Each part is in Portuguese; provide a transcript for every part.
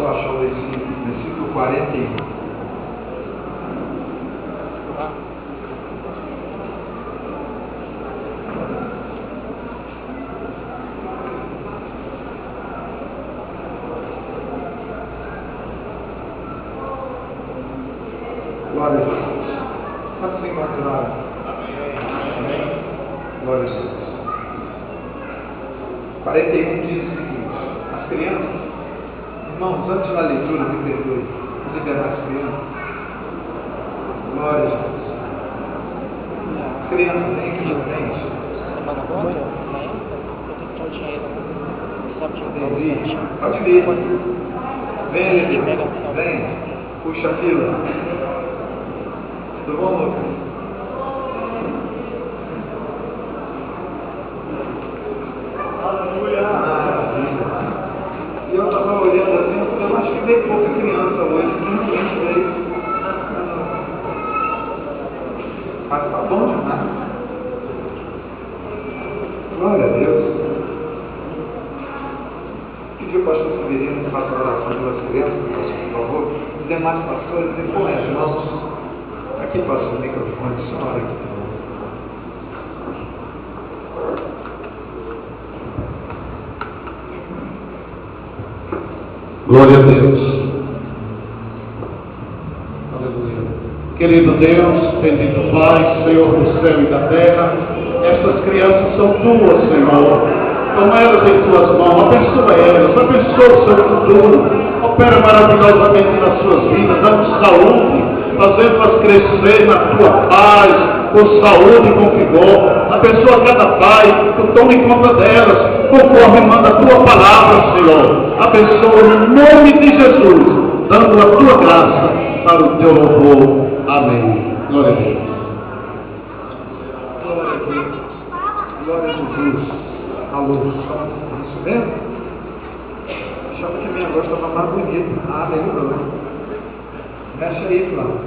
pessoal achou esse versículo 41? Glória a Deus. Quantos se encontraram? Amém. Glória a Deus. 41 diz o seguinte: as crianças, irmãos, antes da leitura, me perdoe, vou liberar as crianças. Glória a Deus. As crianças, vem aqui na frente. Semana agora? Amanhã? Eu tenho que dar o dinheiro. Sabe que Entendi. Pode vir. Vem, Levi. Vem. Puxa a fila. Tudo bom, Lucas? Maravilha. E eu estava olhando assim, eu acho que veio pouca criança hoje, 23. Mas tá bom demais. Glória a Deus. Pedir ao pastor Severino que faça a oração pelas crianças, por favor. Os demais pastores, depois as mãos. Aqui, pastor, o microfone, só hora aqui. Glória a Deus. Aleluia. Querido Deus, bendito Pai, Senhor do céu e da terra, estas crianças são tuas, Senhor. Toma elas em tuas mãos, abençoa elas, abençoa o seu futuro, opera maravilhosamente nas suas vidas, dando saúde, fazendo-as crescer na tua paz, com saúde e com vigor. Abençoa cada pai, que tome conta delas, conforme manda a tua palavra, Senhor. Abençoa no nome de Jesus, dando a tua graça para o teu louvor. Amém. Glória a Deus. Glória a Deus. Glória a Jesus. Alô, isso mesmo? Achava que minha voz estava mais bonita. Ah, melhorou. Mexe aí, Flávio.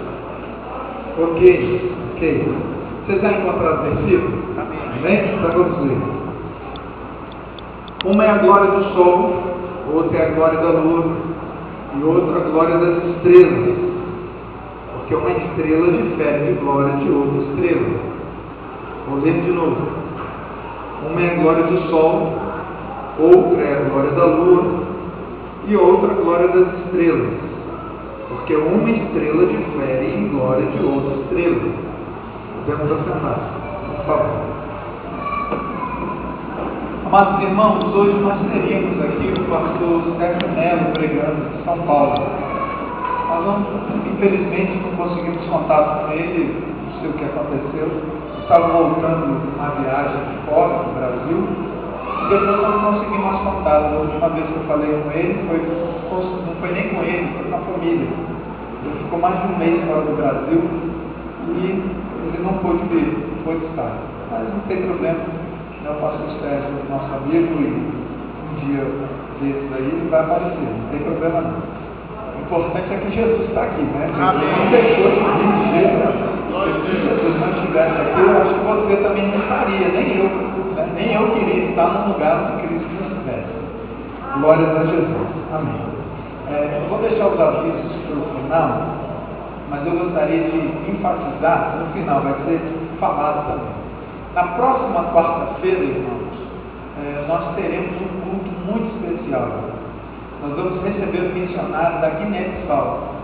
Ok. Vocês já encontraram o versículo? Amém? Então vamos ler. Uma é a glória do sol, outra é a glória da lua, e outra a glória das estrelas. Porque uma estrela difere de glória de outra estrela. Vou ler de novo. Uma é a glória do sol, outra é a glória da lua, e outra a glória das estrelas. Porque uma estrela difere em glória de outra estrela. Podemos assentar, por favor. Amados irmãos, hoje nós teríamos aqui o pastor Sérgio Melo pregando de São Paulo. Nós não, infelizmente não conseguimos contato com ele, não sei o que aconteceu. Estava voltando uma viagem de fora do Brasil, e depois nós não conseguimos mais contato. A última vez que eu falei com ele, não foi nem com ele, foi com a família. Ele ficou mais de um mês fora do Brasil e ele não pôde vir, não pôde estar. Mas não tem problema, né? O pastor Sérgio, nosso amigo, e um dia desses aí ele vai aparecer, não tem problema não. O importante é que Jesus está aqui, né? Jesus não deixou de vir de jeito nenhum. Se Jesus não estivesse aqui, eu acho que você também não estaria, nem eu. Né? Nem eu queria estar no lugar onde Cristo não estivesse. Glória a Jesus. Amém. Eu vou deixar os avisos para o final, mas eu gostaria de enfatizar, no final vai ser falado também. Na próxima quarta-feira, irmãos, nós teremos um culto muito especial. Nós vamos receber um missionário da Guiné-Bissau.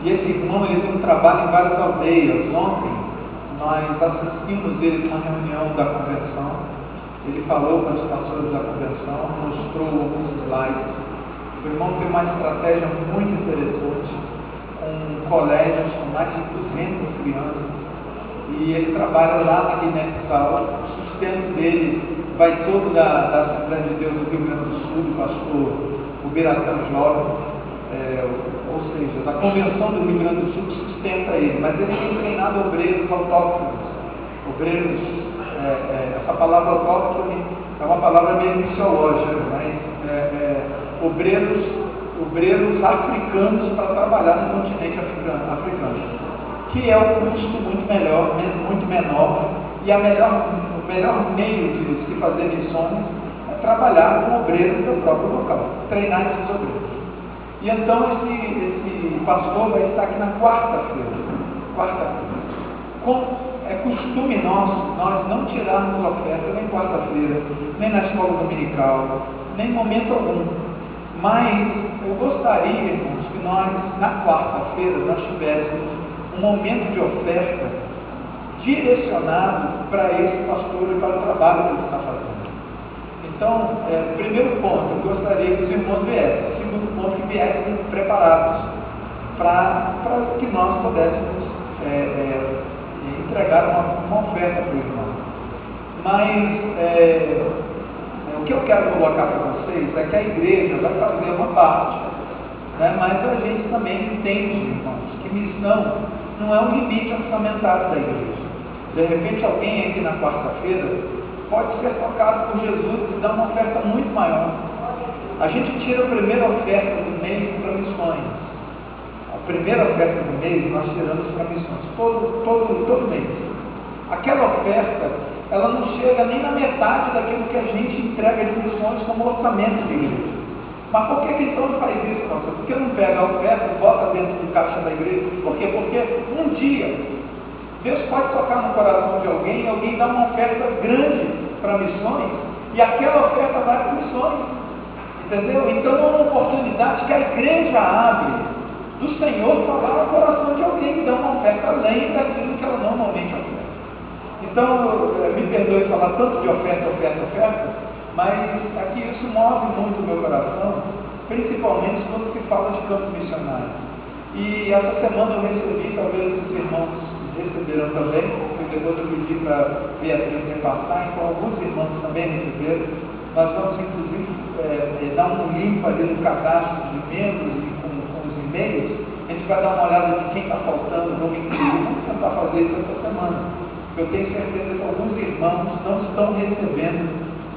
E esse irmão, ele tem um trabalho em várias aldeias. Ontem, nós assistimos ele numa reunião da convenção. Ele falou para os pastores da convenção, mostrou alguns slides. O irmão tem uma estratégia muito interessante, com colégios com mais de 200 crianças. E ele trabalha lá na Guiné-Bissau. O sustento dele vai todo da Assembleia de Deus do Rio Grande do Sul, do pastor Ubiratã Jovem. Ou seja, da convenção do Rio Grande do Sul que sustenta ele, mas ele tem treinado obreiros autóctones. Obreiros, essa palavra autóctone é uma palavra meio missiológica, mas obreiros africanos para trabalhar no continente africano, que é um custo muito menor, e o melhor meio de se fazer missões é trabalhar com obreiros do próprio local, treinar esses obreiros. E então esse pastor vai estar aqui na quarta-feira. É costume nosso, nós não tirarmos oferta nem quarta-feira, nem na escola dominical, nem em momento algum. Mas eu gostaria, irmãos, que nós, na quarta-feira, nós tivéssemos um momento de oferta direcionado para esse pastor e para o trabalho que ele está fazendo. Então, primeiro ponto, eu gostaria que os irmãos viessem. Segundo ponto, que viessem preparados para que nós pudéssemos entregar uma oferta para o irmão. Mas o que eu quero colocar para vocês é que a igreja vai fazer uma parte, né? Mas a gente também entende, irmãos, que missão não é um limite orçamentário da igreja. De repente alguém aqui na quarta-feira pode ser tocado por Jesus e dar uma oferta muito maior. A gente tira a primeira oferta do mês para missões. A primeira oferta do mês nós tiramos para missões, todo mês. Aquela oferta, ela não chega nem na metade daquilo que a gente entrega de missões como orçamento de igreja. Mas por que então faz isso, nossa? Por que não pega a oferta e bota dentro do caixa da igreja? Por quê? Porque um dia Deus pode tocar no coração de alguém e alguém dá uma oferta grande para missões e aquela oferta vai para missões. Entendeu? Então é uma oportunidade que a igreja abre do Senhor falar no coração de alguém, dá uma oferta além daquilo que ela normalmente oferta. Então, me perdoe falar tanto de oferta, mas aqui isso move muito o meu coração, principalmente quando se fala de campo missionário. E essa semana eu recebi, talvez os irmãos receberam também, porque depois eu pedi para Beatriz repassar, então alguns irmãos também receberam. Nós vamos, inclusive, dar um limpo ali no cadastro de membros e com os e-mails. A gente vai dar uma olhada de quem está faltando, vamos incluir, vamos tentar fazer isso essa semana. Eu tenho certeza que alguns irmãos não estão recebendo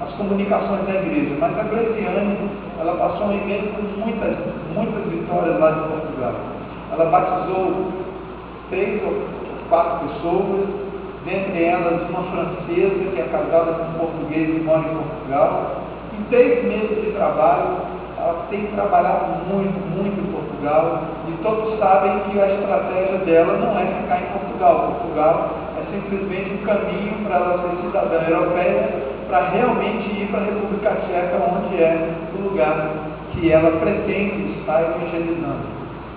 as comunicações da igreja, mas a Graziane, ela passou um e-mail com muitas vitórias lá de Portugal. Ela batizou 3 ou 4 pessoas, dentre elas uma francesa que é casada com um português e mora em Portugal. Em 3 meses de trabalho, ela tem trabalhado muito em Portugal, e todos sabem que a estratégia dela não é ficar em Portugal. Portugal é simplesmente um caminho para ela ser cidadã europeia, para realmente ir para a República Tcheca, onde é o lugar que ela pretende estar evangelizando.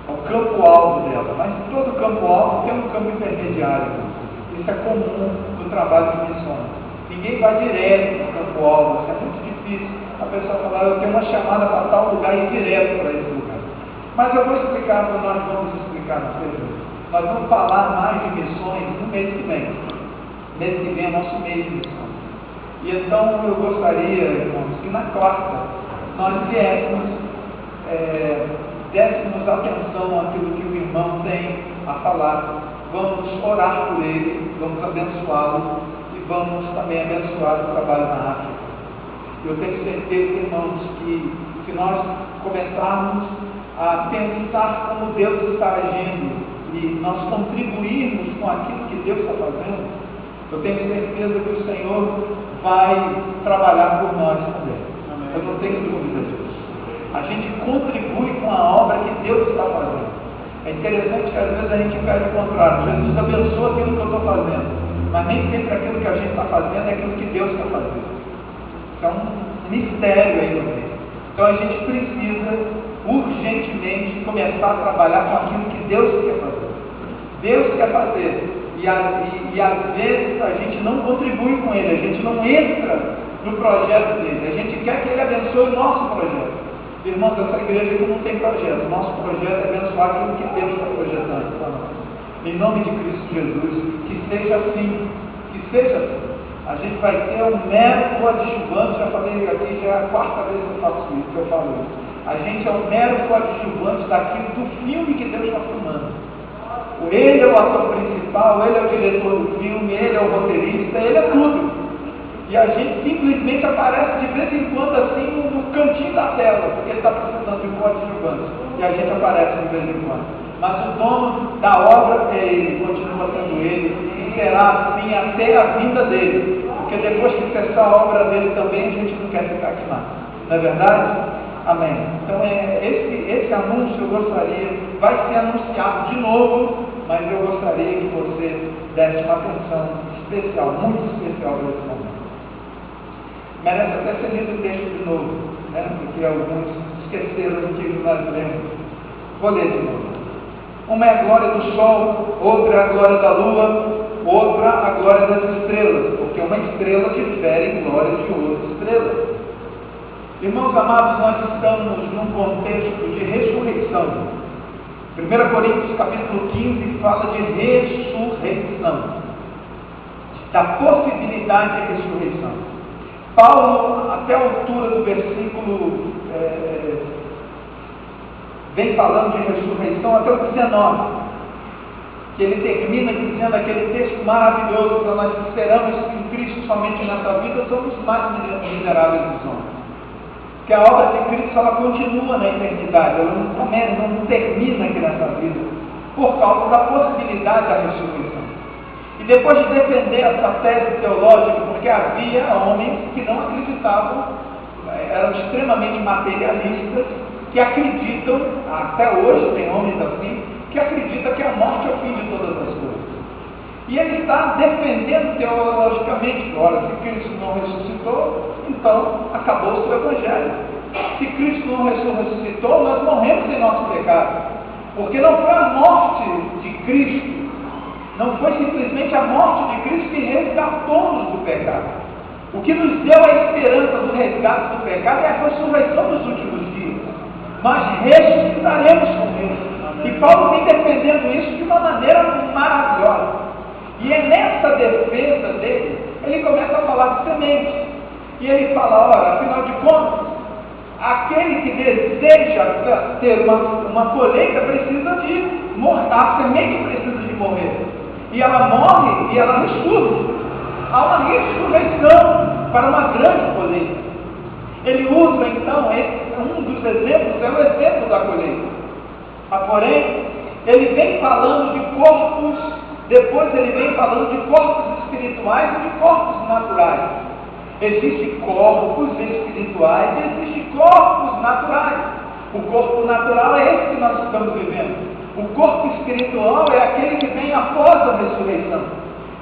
É o campo-alvo dela, mas todo campo-alvo tem um campo intermediário. Isso é comum no trabalho de missões. Ninguém vai direto no campo-alvo, isso é muito difícil. A pessoa fala, eu tenho uma chamada para tal lugar e ir direto para esse lugar. Mas eu vou explicar, nós vamos explicar no texto. Nós vamos falar mais de missões no mês que vem. Mês que vem é nosso mês de missões. E então eu gostaria, irmãos, que na quarta nós dessemos atenção àquilo que o irmão tem a falar. Vamos orar por ele, vamos abençoá-lo e vamos também abençoar o trabalho na África. Eu tenho certeza, irmãos, que se nós começarmos a pensar como Deus está agindo e nós contribuirmos com aquilo que Deus está fazendo, eu tenho certeza que o Senhor vai trabalhar por nós também. Amém. Eu não tenho dúvida disso. A gente contribui com a obra que Deus está fazendo. É interessante que às vezes a gente pede o contrário. Jesus abençoa aquilo que eu estou fazendo, mas nem sempre aquilo que a gente está fazendo é aquilo que Deus está fazendo. Isso é um mistério aí no meio. Então a gente precisa urgentemente começar a trabalhar com aquilo que Deus quer fazer. Deus quer fazer. E às vezes a gente não contribui com Ele, a gente não entra no projeto dele. A gente quer que Ele abençoe o nosso projeto. Irmãos, essa igreja aqui não tem projeto. Nosso projeto é abençoar aquilo que Deus está projetando para nós. Em nome de Cristo Jesus, que seja assim. Que seja assim. A gente vai ter um mero coadjuvante, já falei aqui, já é a 4ª vez que eu faço isso, que eu falo isso. A gente é um mero coadjuvante daquilo do filme que Deus está filmando. Ele é o ator principal, ele é o diretor do filme, ele é o roteirista, ele é tudo. E a gente simplesmente aparece de vez em quando assim no cantinho da tela, porque ele está precisando de um coadjuvante. E a gente aparece de vez em quando. Mas o dono da obra é ele, continua sendo ele, e será assim até a vinda dele. Porque depois que cessar a obra dele também, a gente não quer ficar aqui mais. Não é verdade? Amém. Então esse anúncio eu gostaria, vai ser anunciado de novo, mas eu gostaria que você desse uma atenção especial, muito especial para esse momento. Merece até ser lido o texto de novo, né? Porque alguns esqueceram do que nós lemos. Vou ler de novo. Uma é a glória do sol, outra é a glória da lua, outra a glória das estrelas, porque uma estrela difere em glória de outra estrela. Irmãos amados, nós estamos num contexto de ressurreição. 1 Coríntios capítulo 15 fala de ressurreição, da possibilidade de ressurreição. Paulo, até a altura do versículo, vem falando de ressurreição até o 19, que ele termina dizendo aquele texto maravilhoso, para nós que esperamos em Cristo somente nessa vida, somos mais miseráveis dos homens. Que a obra de Cristo ela continua na eternidade, ela não termina aqui nessa vida, por causa da possibilidade da ressurreição. E depois de defender essa tese teológica, porque havia homens que não acreditavam, eram extremamente materialistas, que acreditam, até hoje tem homens assim, que acreditam que a morte é o fim de todas as coisas. E ele está defendendo teologicamente que, ora, se Cristo não ressuscitou, então acabou o seu evangelho. Se Cristo não ressuscitou, nós morremos em nosso pecado. Porque não foi a morte de Cristo, não foi simplesmente a morte de Cristo que resgatou-nos do pecado. O que nos deu a esperança do resgate do pecado é a ressurreição dos últimos dias. Mas ressuscitaremos com Ele. E Paulo vem defendendo isso de uma maneira maravilhosa. E é nessa defesa dele, ele começa a falar de semente. E ele fala, ora, afinal de contas, aquele que deseja ter uma colheita precisa de morrer, a semente precisa de morrer. E ela morre e ela ressurge. Há uma ressurreição para uma grande colheita. Ele usa então, um dos exemplos é o exemplo da colheita. Porém, ele vem falando de corpos, depois ele vem falando de corpos espirituais e de corpos naturais. Existem corpos espirituais e existem corpos naturais. O corpo natural é esse que nós estamos vivendo. O corpo espiritual é aquele que vem após a ressurreição.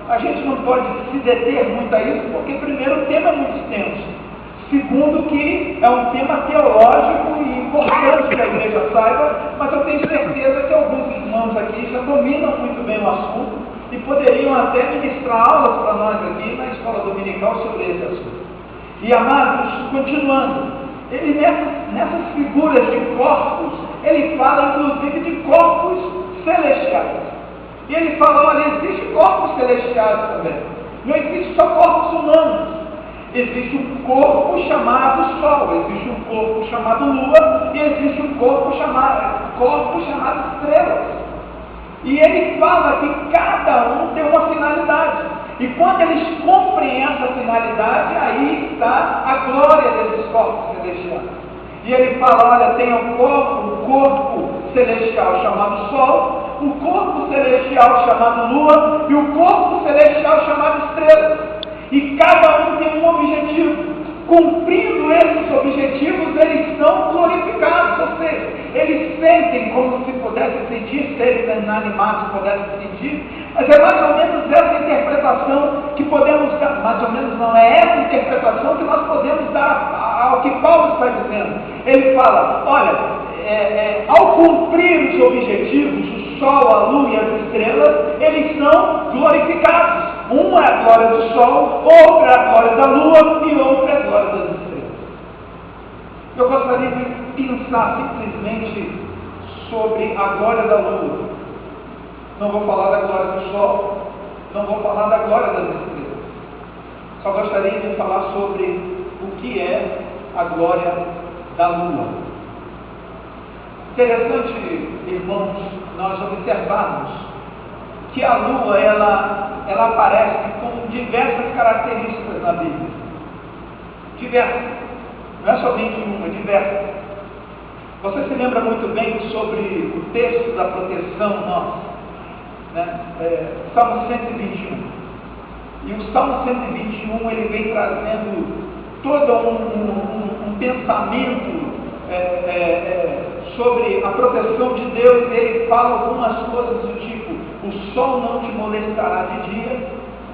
A gente não pode se deter muito a isso, porque primeiro o tema é muito extenso. Segundo que é um tema teológico e importante que a igreja saiba, mas eu tenho certeza que alguns irmãos aqui já dominam muito bem o assunto e poderiam até ministrar aulas para nós aqui na escola dominical sobre esse assunto. E amados, continuando, ele nessas figuras de corpos, ele fala inclusive de corpos celestiais. E ele fala, olha, existem corpos celestiais também. Não existe só corpos humanos. Existe um corpo chamado Sol, existe um corpo chamado Lua e existe um corpo chamado estrelas. E ele fala que cada um tem uma finalidade. E quando eles cumprem essa finalidade, aí está a glória desses corpos celestiais. E ele fala, olha, tem um corpo celestial chamado Sol, um corpo celestial chamado Lua e um corpo celestial chamado estrelas. E cada um tem um objetivo. Cumprindo esses objetivos, eles são glorificados. Ou seja, eles sentem como se pudessem sentir, seres animados pudessem sentir. Mas é mais ou menos essa interpretação que podemos dar. Mais ou menos não, é essa interpretação que nós podemos dar ao que Paulo está dizendo. Ele fala, olha, ao cumprir os objetivos, o Sol, a Lua e as estrelas, eles são glorificados. Uma é a glória do Sol, outra é a glória da Lua e outra é a glória das estrelas. Eu gostaria de pensar simplesmente sobre a glória da Lua. Não vou falar da glória do Sol, não vou falar da glória das estrelas. Só gostaria de falar sobre o que é a glória da Lua. Interessante, irmãos, nós observarmos que a Lua, ela aparece com diversas características na Bíblia. Diversas. Não é somente uma, diversas. Você se lembra muito bem sobre o texto da proteção nossa, né? Salmo 121. E o Salmo 121, ele vem trazendo todo um pensamento sobre a proteção de Deus, ele fala algumas coisas do tipo: o sol não te molestará de dia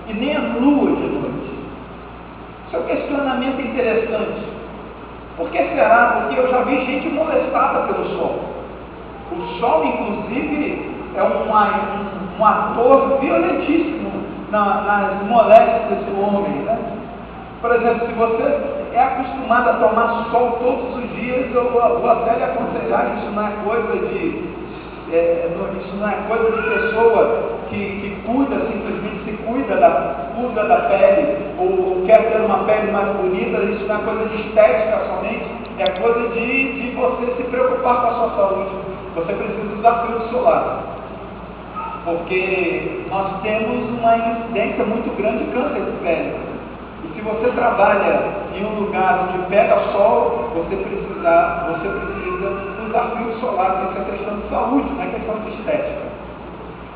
e nem a lua de noite. Esse é um questionamento interessante. Por que será? Porque eu já vi gente molestada pelo sol. O sol, inclusive, é um ator violentíssimo nas moléstias do homem, né? Por exemplo, se você é acostumado a tomar sol todos os dias, eu vou até lhe aconselhar que isso não é coisa de pessoa que cuida, simplesmente se cuida da pele, ou quer ter uma pele mais bonita. Isso não é coisa de estética somente, é coisa de você se preocupar com a sua saúde. Você precisa usar filtro solar, porque nós temos uma incidência muito grande de câncer de pele. E se você trabalha em um lugar onde pega sol, você precisa usar filtro solar. Isso é questão de saúde, não é questão de estética.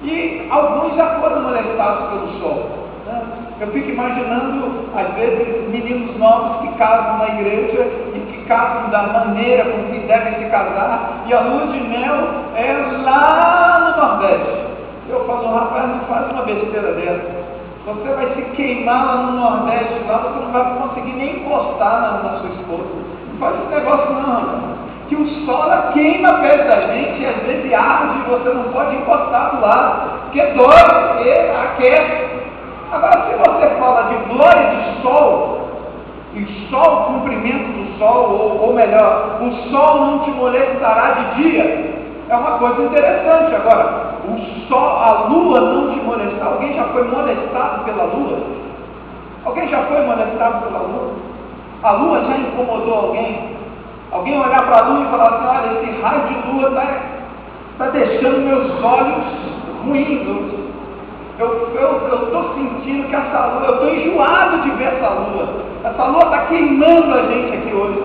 E alguns já foram molestados pelo sol, né? Eu fico imaginando, às vezes, meninos novos que casam na igreja e que casam da maneira como que devem se casar, e a lua de mel é lá no Nordeste. Eu falo: rapaz, não faz uma besteira dessa. Você vai se queimar lá no Nordeste, lá você não vai conseguir nem encostar na sua esposa. Não faz esse negócio não. Que o sol queima a pele da gente e às vezes arde e você não pode encostar do lado, porque dói, porque aquece. Agora, se você fala de glória de sol, e sol, o comprimento do sol, ou melhor, o sol não te molestará de dia, é uma coisa interessante. Agora, o sol, a lua não te molestar. Alguém já foi molestado pela lua? Alguém já foi molestado pela lua? A lua já incomodou alguém? Alguém olhar para a lua e falar assim: olha, esse raio de lua está deixando meus olhos ruins. Eu estou sentindo que essa lua, eu estou enjoado de ver essa lua. Essa lua está queimando a gente aqui hoje.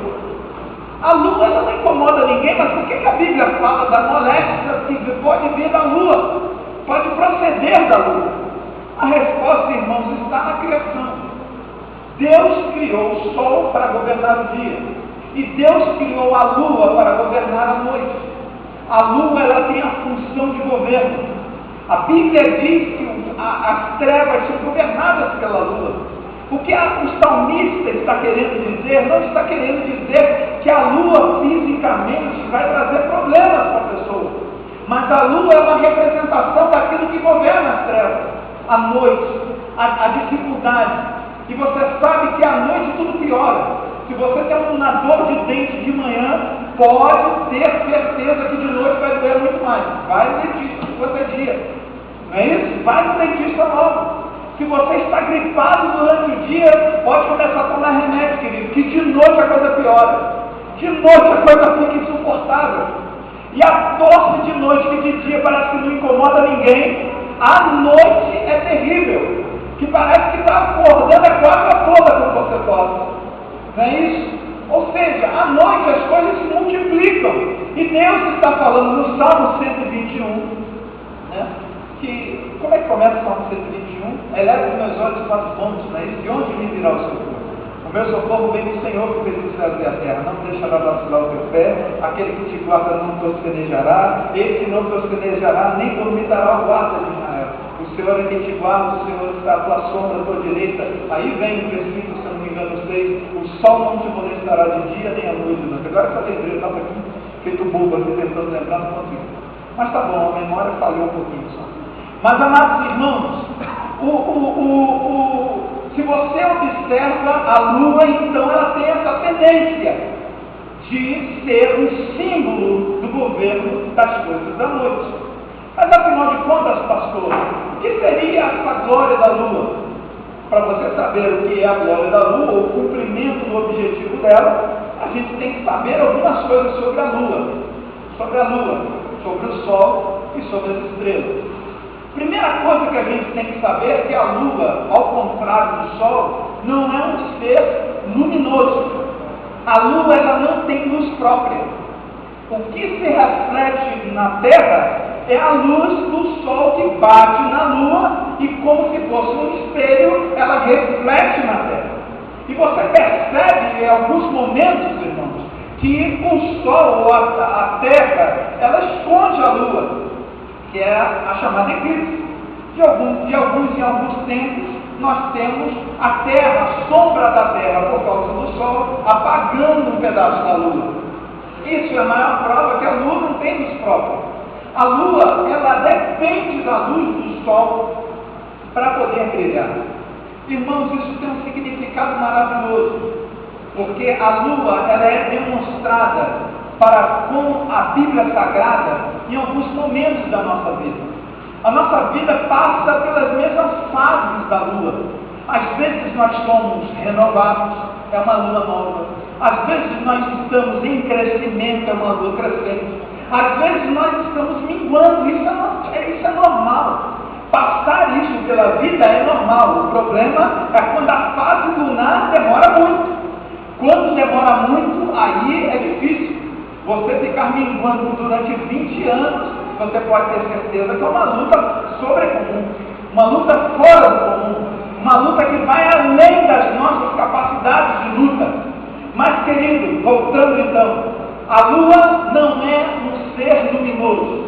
A lua ela não incomoda ninguém, mas por que a Bíblia fala da moléstia que pode vir da lua? Pode proceder da lua? A resposta, irmãos, está na criação. Deus criou o sol para governar o dia, e Deus criou a lua para governar a noite. A lua ela tem a função de governo. A Bíblia diz que as trevas são governadas pela lua. O que o salmista está querendo dizer, não está querendo dizer que a lua fisicamente vai trazer problemas para a pessoa, mas a lua é uma representação daquilo que governa as trevas, a noite, a dificuldade. E você sabe que à noite tudo piora. Se você tem uma dor de dente de manhã, pode ter certeza que de noite vai doer muito mais. Vai no dentista se você é dia, não é isso? Vai no dentista logo. Se você está gripado durante o dia, pode começar a tomar remédio, querido, que de noite a coisa piora. De noite a coisa fica insuportável. E a tosse de noite, que de dia parece que não incomoda ninguém, à noite é terrível. Que parece que está acordando a quadra toda quando você tosse. Não é isso? Ou seja, à noite as coisas se multiplicam. E Deus está falando no Salmo 121, né? Que, como é que começa o Salmo 121? Eleva os meus olhos para os montes, não é isso? De onde me virá o socorro? O meu socorro vem do Senhor, que fez os céus e a terra. Não deixará vacilar o teu pé. Aquele que te guarda não tosquenejará. Ele que não tosquenejará, nem dormitará o guarda de Israel. O Senhor é quem te guarda, o Senhor está à tua sombra, à tua direita. Aí vem o versículo, se eu não me engano, 6. O sol não te molestará de dia, nem a noite de noite. Agora eu lembrei, eu estava aqui feito bobo, aqui tentando lembrar, não consigo. Mas tá bom, a memória falhou um pouquinho só. Mas, amados irmãos, se você observa a lua, então ela tem essa tendência de ser um símbolo do governo das coisas da noite. Mas afinal de contas, pastor, o que seria essa glória da lua? Para você saber o que é a glória da lua, ou o cumprimento do objetivo dela, a gente tem que saber algumas coisas sobre a lua, sobre o sol e sobre as estrelas. Primeira coisa que a gente tem que saber é que a lua, ao contrário do sol, não é um ser luminoso. A lua ela não tem luz própria. O que se reflete na Terra é a luz do sol que bate na lua e, como se fosse um espelho, ela reflete na Terra. E você percebe em alguns momentos, irmãos, que o Sol ou a Terra, ela esconde a Lua, que é a chamada eclipse. Em alguns tempos, nós temos a Terra, a sombra da Terra, por causa do Sol, apagando um pedaço da Lua. Isso é a maior prova que a Lua não tem luz própria. A Lua, ela depende da luz do Sol para poder brilhar. Irmãos, isso tem um significado maravilhoso, porque a Lua, ela é demonstrada com a Bíblia Sagrada em alguns momentos da nossa vida. A nossa vida passa pelas mesmas fases da Lua. Às vezes nós somos renovados, é uma Lua nova. Às vezes nós estamos em crescimento, é uma Lua crescente. Às vezes nós estamos minguando, isso é normal. Passar isso pela vida é normal. O problema é quando a fase lunar demora muito. Quando demora muito, aí é difícil. Você ficar minguando durante 20 anos, você pode ter certeza que é uma luta sobrecomum, uma luta fora do comum, uma luta que vai além das nossas capacidades de luta. Mas, querido, voltando então, a Lua não é um ser luminoso.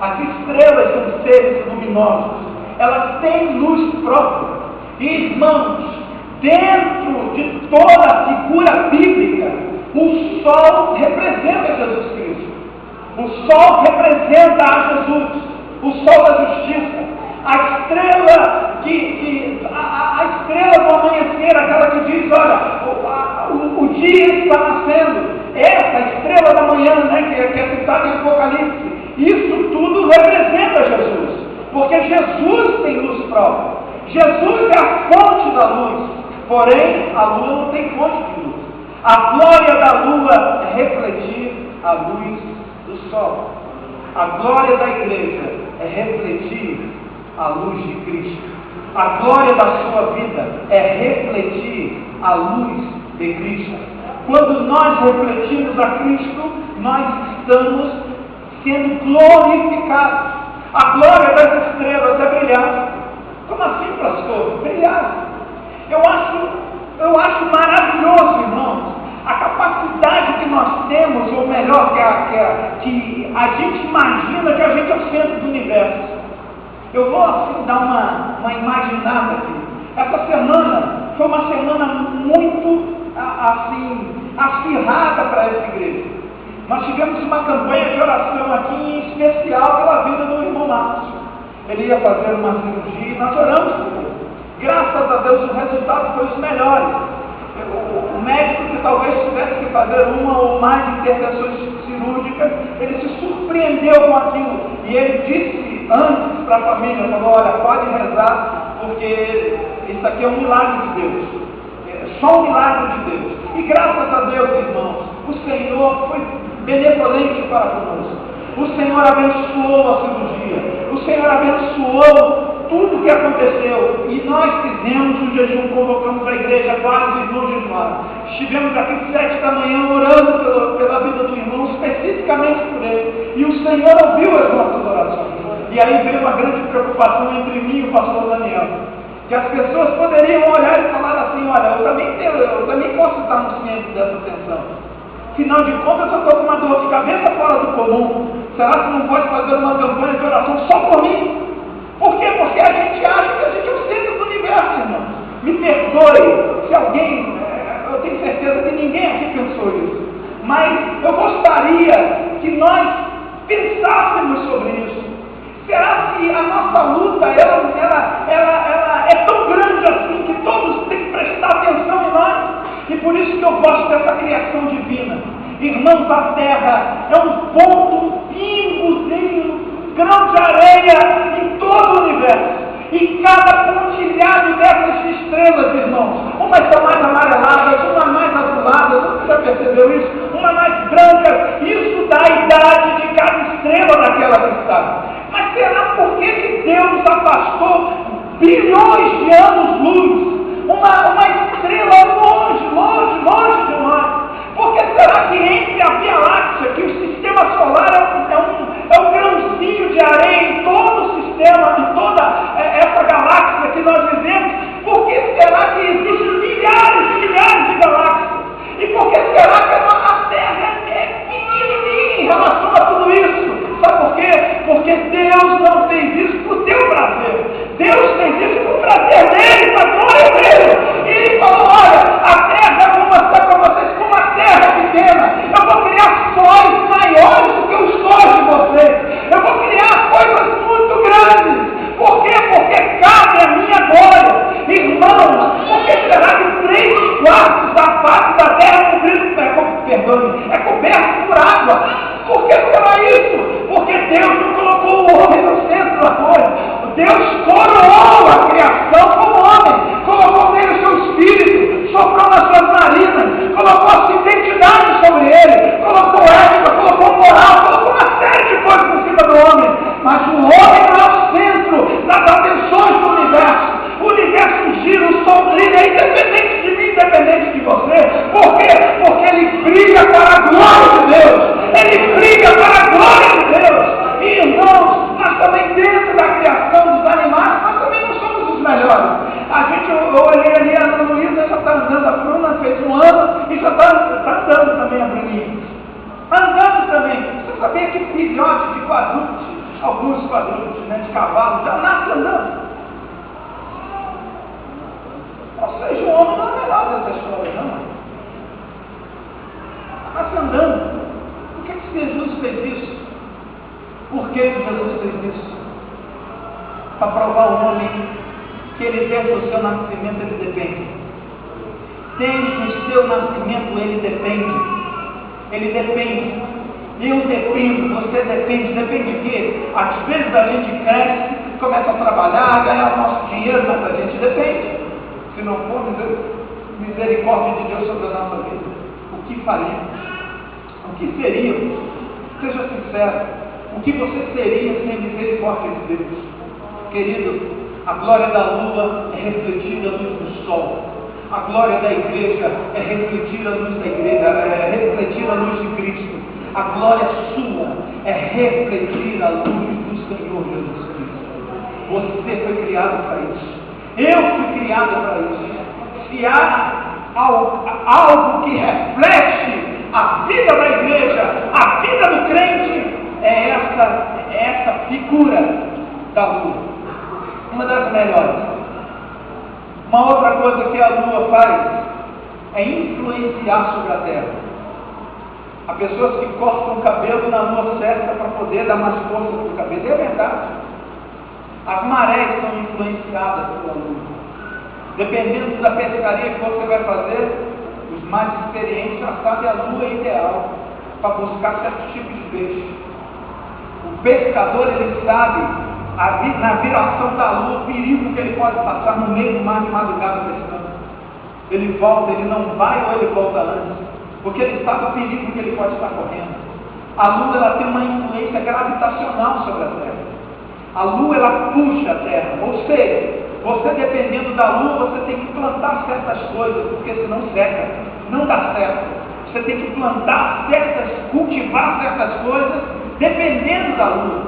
As estrelas são seres luminosos. Elas têm luz própria. E, irmãos, dentro de toda a figura bíblica, o Sol representa Jesus Cristo. O Sol representa a Jesus, o Sol da justiça. A estrela a estrela do amanhecer, aquela que diz, olha, o dia está nascendo. Essa estrela da manhã, né, que é citada em Apocalipse, isso tudo representa Jesus, porque Jesus tem luz própria. Jesus é a fonte da luz, porém a lua não tem fonte de luz. A glória da lua é refletir a luz do sol. A glória da igreja é refletir a luz de Cristo. A glória da sua vida é refletir a luz de Cristo. Quando nós refletimos a Cristo, nós estamos sendo glorificados. A glória das estrelas é brilhar. Como assim, pastor? Brilhar. Eu acho maravilhoso, irmãos, a capacidade que nós temos, ou melhor, que a gente imagina que a gente é o centro do universo. Eu vou assim dar uma imaginada aqui. Essa semana foi uma semana muito assim acirrada para essa igreja. Nós tivemos uma campanha de oração aqui, em especial pela vida do irmão Marcos. Ele ia fazer uma cirurgia e nós oramos por ele. Graças a Deus o resultado foi os melhores. O médico que talvez tivesse que fazer uma ou mais intervenções cirúrgicas, ele se surpreendeu com aquilo. E ele disse antes para a família, falou, olha, pode rezar, porque isso aqui é um milagre de Deus. É só um milagre de Deus. E graças a Deus, irmãos, o Senhor foi benevolente para conosco. O Senhor abençoou a cirurgia. O Senhor abençoou tudo que aconteceu. E nós fizemos um jejum, convocamos a igreja, vários irmãos jejuaram. Estivemos aqui 7 da manhã orando pela vida do irmão, especificamente por ele. E o Senhor ouviu as nossas orações. E aí veio uma grande preocupação entre mim e o pastor Daniel. Que as pessoas poderiam olhar e falar assim, olha, eu também posso estar no centro dessa tensão. Afinal de contas, eu estou com uma dor de cabeça fora do comum. Será que não pode fazer uma campanha de oração só por mim? Por quê? Porque a gente acha que a gente é o centro do universo, irmão. Me perdoe se alguém, eu tenho certeza que ninguém aqui pensou isso. Mas eu gostaria que nós pensássemos sobre isso. Será que a nossa luta, ela é tão grande assim que todos têm que prestar atenção em nós? E por isso que eu gosto dessa criação divina. Irmãos, a terra é um ponto, um pingozinho, grão de areia em todo o universo. E cada pontilhado dessas estrelas, irmãos, umas são mais amareladas, umas mais azuladas, você já percebeu isso? Uma mais branca, isso dá a idade de cada estrela daquela que está. Mas será por que Deus afastou bilhões de anos-luz? Uma estrela longe de nós. Porque será que entre a Via Láctea, que o sistema solar é um grãozinho de areia em todo o sistema, em toda essa galáxia que nós vivemos, por que será que existem milhares e milhares de galáxias? E por que será que a Terra Deus coroou a criação como homem, colocou nele o seu espírito, soprou nas suas narinas, colocou a sua identidade sobre ele, colocou ética, colocou moral, colocou uma série de coisas por cima do homem. Mas o homem não é o centro das atenções do universo. O universo gira, o sol brilha, independente de mim, independente de você. Por quê? Porque ele brilha para a glória de Deus. Ele brilha para a glória de Deus. E, irmãos, nós também, dentro da criação dos animais, nós também não somos os melhores. Eu olhei ali, a Ana Luísa já está andando, a Bruna fez 1 ano e já está andando também a Bruninha. Andando também. Você sabia que filhote de quadrúpede, alguns quadrúpedes, né, de cavalo, já nasce andando? Ou seja, o homem não é melhor dessa história, não. Nasce andando. Por que Jesus fez isso? Por que Jesus fez isso? Para provar ao homem que ele, desde o seu nascimento, ele depende. Desde o seu nascimento, ele depende. Ele depende. Eu dependo, você depende. Depende de quê? Às vezes a gente cresce, começa a trabalhar, ganhar o nosso dinheiro, mas a gente depende. Se não for misericórdia de Deus sobre a nossa vida, o que faríamos? O que seríamos? Seja sincero. O que você seria sem misericórdia de Deus? Querido, a glória da lua é refletir a luz do sol. A glória da igreja é refletir a luz da igreja, é refletir a luz de Cristo. A glória sua é refletir a luz do Senhor Jesus Cristo. Você foi criado para isso. Eu fui criado para isso. Se há algo que reflete a vida da igreja, a vida do crente, é essa figura da lua. Uma das melhores. Uma outra coisa que a lua faz é influenciar sobre a terra. Há pessoas que cortam o cabelo na lua certa para poder dar mais força para o cabelo. É verdade. As marés são influenciadas pela lua. Dependendo da pescaria que você vai fazer, os mais experientes já sabem a lua ideal para buscar certos tipos de peixe. O pescador, ele sabe na viração da lua o perigo que ele pode passar no meio do mar de madrugada pescando. Ele volta, ele não vai ou ele volta antes, porque ele sabe o perigo que ele pode estar correndo. A lua, ela tem uma influência gravitacional sobre a terra. A lua, ela puxa a terra, ou seja, você dependendo da lua, você tem que plantar certas coisas, porque senão seca, não dá certo. Você tem que plantar cultivar certas coisas, dependendo da lua.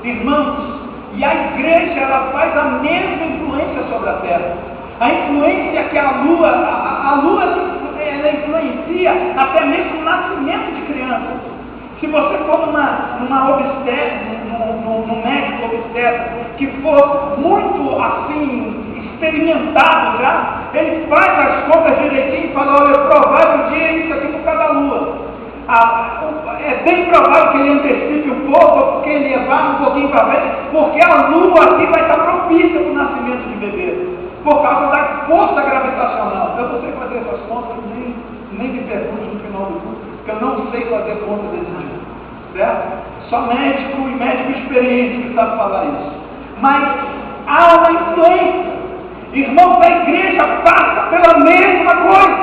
Irmãos, e a igreja, ela faz a mesma influência sobre a terra. A influência que a lua ela influencia até mesmo o nascimento de crianças. Se você for num médico obstetra que for muito assim, experimentado já, ele faz as contas direitinho e fala: olha, é provável um dia isso aqui por causa da lua. É bem provável que ele antecipe um pouco, porque ele levar um pouquinho para frente, porque a lua aqui vai estar propícia para o nascimento de bebê, por causa da força gravitacional. Eu não sei fazer essas contas, nem me pergunte no final do curso, porque eu não sei fazer conta desse tipo, certo? Só médico e médico experiente que sabe falar isso. Mas há uma influência. Irmãos, a igreja passa pela mesma coisa.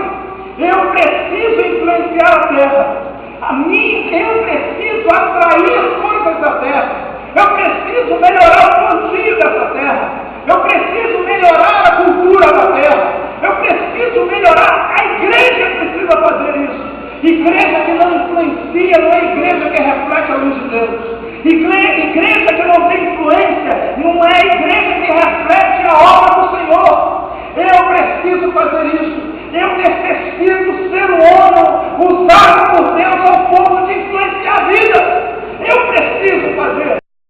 Eu preciso influenciar a terra. Eu preciso atrair as coisas da terra. Eu preciso melhorar o plantio dessa terra. Eu preciso melhorar a cultura da terra. Eu preciso melhorar. A igreja precisa fazer isso. Igreja que não influencia não é igreja que reflete a luz de Deus. Igreja que não tem influência não é igreja que reflete a obra do Senhor. Eu preciso fazer isso. Eu necessito ser um homem usado por Deus ao ponto de influenciar a vida. Eu preciso